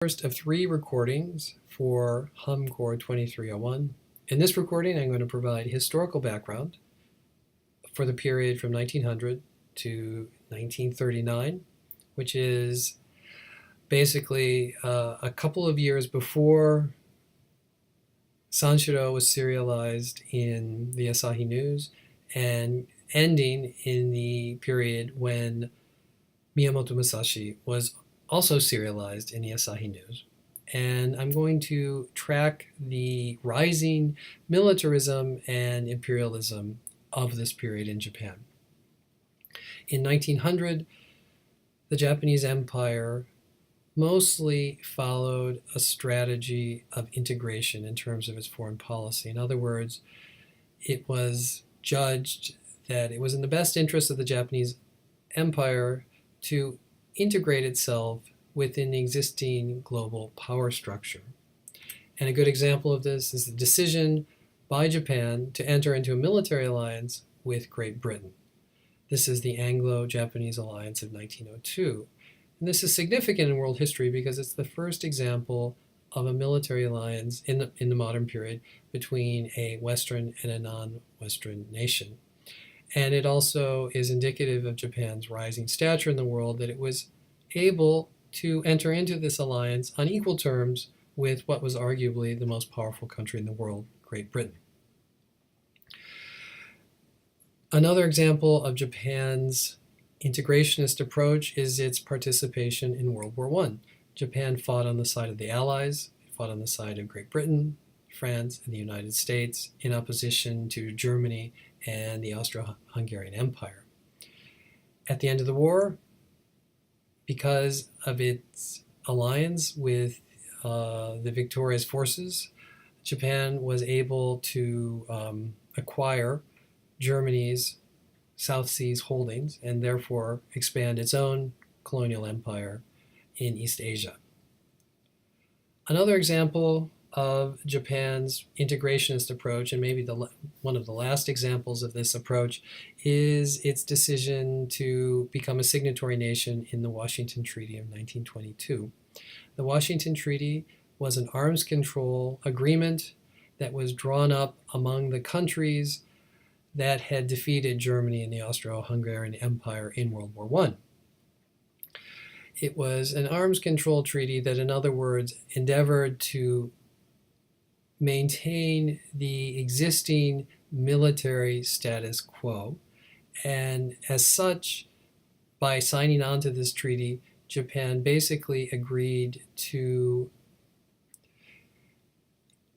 First of 3 recordings for HumCore 2301. In this recording, I'm going to provide historical background for the period from 1900 to 1939, which is basically a couple of years before Sanshiro was serialized in the Asahi News, and ending in the period when Miyamoto Musashi was also serialized in the Asahi News. And I'm going to track the rising militarism and imperialism of this period in Japan. In 1900, the Japanese Empire mostly followed a strategy of integration in terms of its foreign policy. In other words, it was judged that it was in the best interest of the Japanese Empire to integrate itself within the existing global power structure. And a good example of this is the decision by Japan to enter into a military alliance with Great Britain. This is the Anglo-Japanese Alliance of 1902. And this is significant in world history because it's the first example of a military alliance in the modern period between a Western and a non-Western nation. And it also is indicative of Japan's rising stature in the world, that it was able to enter into this alliance on equal terms with what was arguably the most powerful country in the world, Great Britain. Another example of Japan's integrationist approach is its participation in World War I. Japan fought on the side of the Allies, fought on the side of Great Britain, France, and the United States in opposition to Germany and the Austro-Hungarian Empire. At the end of the war, because of its alliance with the victorious forces, Japan was able to acquire Germany's South Seas holdings and therefore expand its own colonial empire in East Asia. Another example of Japan's integrationist approach, and maybe one of the last examples of this approach, is its decision to become a signatory nation in the Washington Treaty of 1922. The Washington Treaty was an arms control agreement that was drawn up among the countries that had defeated Germany and the Austro-Hungarian Empire in World War I. It was an arms control treaty that, in other words, endeavored to maintain the existing military status quo. And as such, by signing on to this treaty, Japan basically agreed to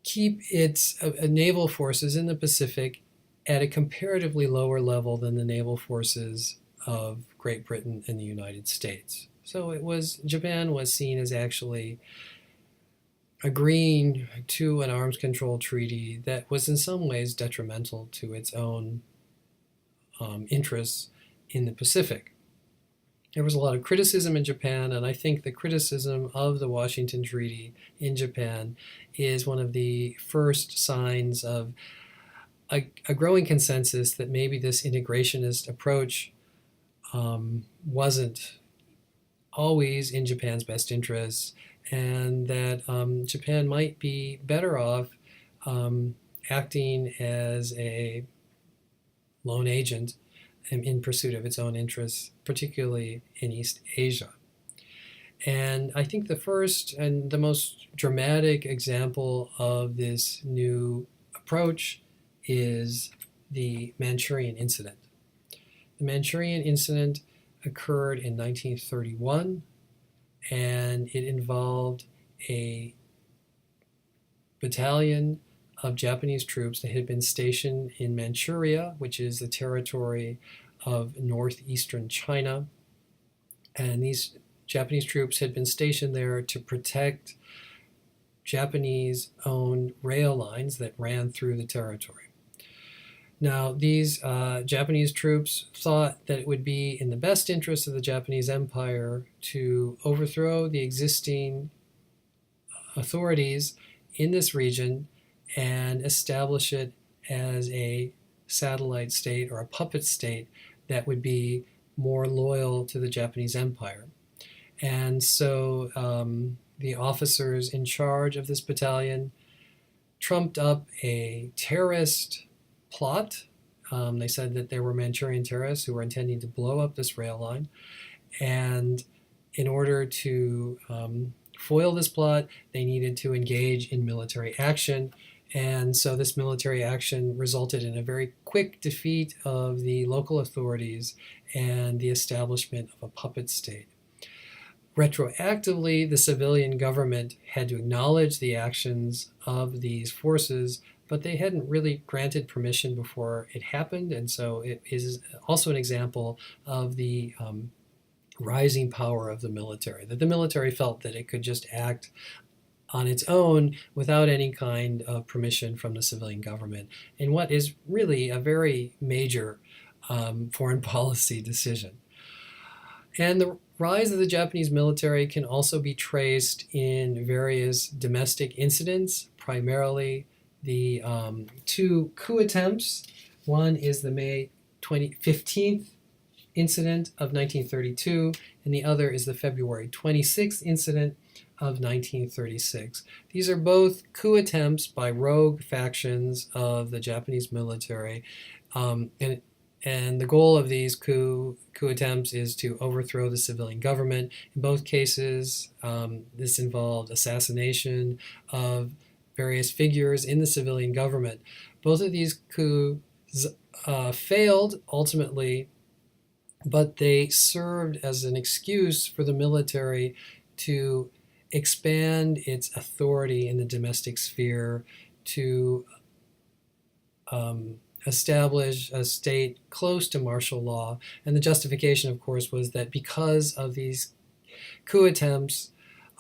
keep its naval forces in the Pacific at a comparatively lower level than the naval forces of Great Britain and the United States. So Japan was seen as actually agreeing to an arms control treaty that was in some ways detrimental to its own interests in the Pacific. There was a lot of criticism in Japan, and I think the criticism of the Washington Treaty in Japan is one of the first signs of a growing consensus that maybe this integrationist approach wasn't always in Japan's best interests, and that Japan might be better off acting as a lone agent in pursuit of its own interests, particularly in East Asia. And I think the first and the most dramatic example of this new approach is the Manchurian Incident. The Manchurian Incident occurred in 1931, and it involved a battalion of Japanese troops that had been stationed in Manchuria, which is the territory of northeastern China. And these Japanese troops had been stationed there to protect Japanese-owned rail lines that ran through the territory. Now, these Japanese troops thought that it would be in the best interest of the Japanese Empire to overthrow the existing authorities in this region and establish it as a satellite state or a puppet state that would be more loyal to the Japanese Empire. And so the officers in charge of this battalion trumped up a terrorist plot. They said that there were Manchurian terrorists who were intending to blow up this rail line. And in order to foil this plot, they needed to engage in military action. And so this military action resulted in a very quick defeat of the local authorities and the establishment of a puppet state. Retroactively, the civilian government had to acknowledge the actions of these forces, but they hadn't really granted permission before it happened. And so it is also an example of the rising power of the military, that the military felt that it could just act on its own without any kind of permission from the civilian government in what is really a very major foreign policy decision. And the rise of the Japanese military can also be traced in various domestic incidents, primarily the two coup attempts. One is the May 15th incident of 1932, and the other is the February 26th incident of 1936. These are both coup attempts by rogue factions of the Japanese military, and the goal of these coup attempts is to overthrow the civilian government. In both cases, this involved assassination of various figures in the civilian government. Both of these coups failed ultimately, but they served as an excuse for the military to expand its authority in the domestic sphere, to establish a state close to martial law. And the justification, of course, was that because of these coup attempts,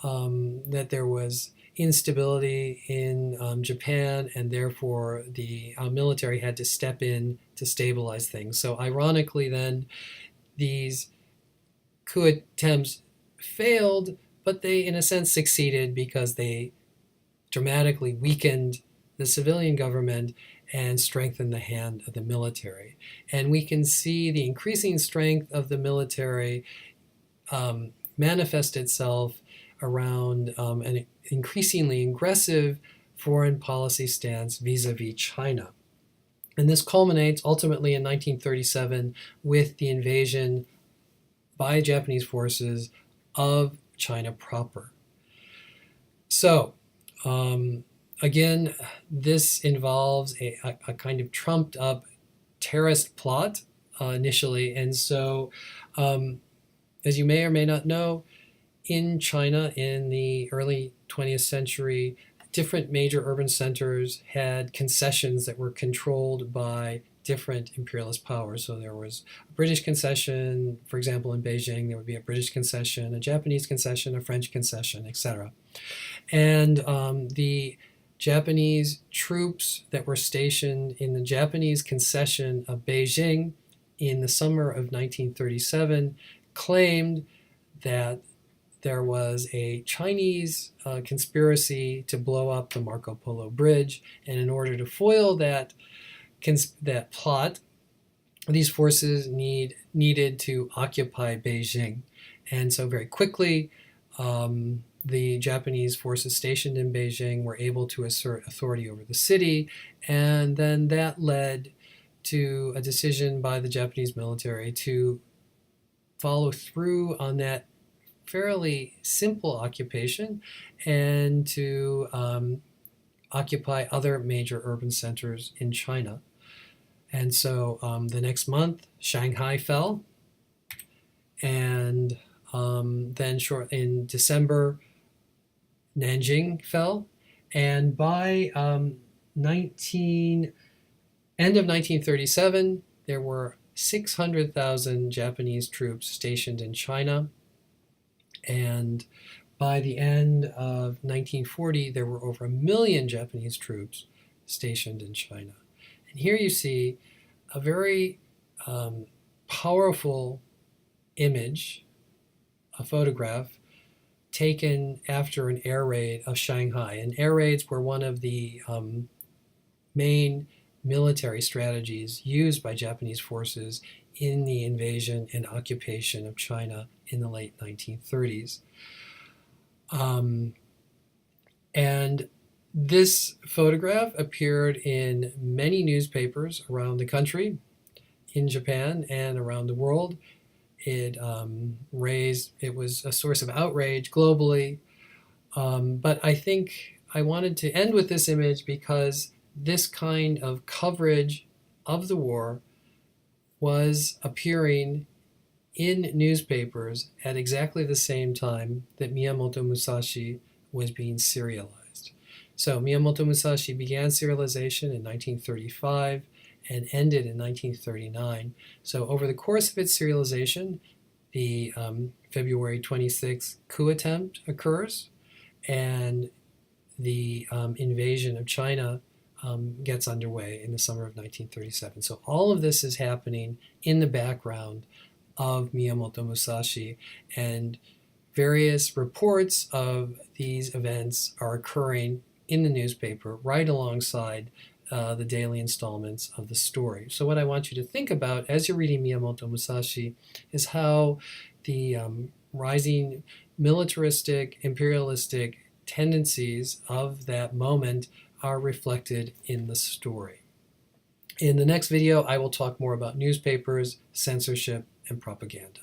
that there was instability in Japan, and therefore the military had to step in to stabilize things. So ironically then, these coup attempts failed, but they in a sense succeeded because they dramatically weakened the civilian government and strengthened the hand of the military. And we can see the increasing strength of the military manifest itself around an increasingly aggressive foreign policy stance vis-a-vis China. And this culminates ultimately in 1937 with the invasion by Japanese forces of China proper. So, again, this involves a kind of trumped up terrorist plot initially. And so, as you may or may not know, in China in the early 20th century, different major urban centers had concessions that were controlled by different imperialist powers. So there was a British concession, for example, in Beijing, there would be a British concession, a Japanese concession, a French concession, etc. And the Japanese troops that were stationed in the Japanese concession of Beijing in the summer of 1937 claimed that there was a Chinese conspiracy to blow up the Marco Polo Bridge, and in order to foil that plot, these forces needed to occupy Beijing. And so very quickly, the Japanese forces stationed in Beijing were able to assert authority over the city, and then that led to a decision by the Japanese military to follow through on that fairly simple occupation and to occupy other major urban centers in China. And so the next month, Shanghai fell, and then in December, Nanjing fell, and by end of 1937, there were 600,000 Japanese troops stationed in China, and by the end of 1940, there were over 1 million Japanese troops stationed in China. And here you see a very powerful image, a photograph taken after an air raid of Shanghai. And air raids were one of the main military strategies used by Japanese forces in the invasion and occupation of China in the late 1930s. Um, and this photograph appeared in many newspapers around the country, in Japan, and around the world. It was a source of outrage globally. But I think I wanted to end with this image because this kind of coverage of the war was appearing in newspapers at exactly the same time that Miyamoto Musashi was being serialized. So Miyamoto Musashi began serialization in 1935 and ended in 1939. So over the course of its serialization, the February 26th coup attempt occurs, and the invasion of China gets underway in the summer of 1937. So all of this is happening in the background of Miyamoto Musashi, and various reports of these events are occurring in the newspaper right alongside the daily installments of the story. So what I want you to think about as you're reading Miyamoto Musashi is how the rising militaristic, imperialistic tendencies of that moment are reflected in the story. In the next video, I will talk more about newspapers, censorship, and propaganda.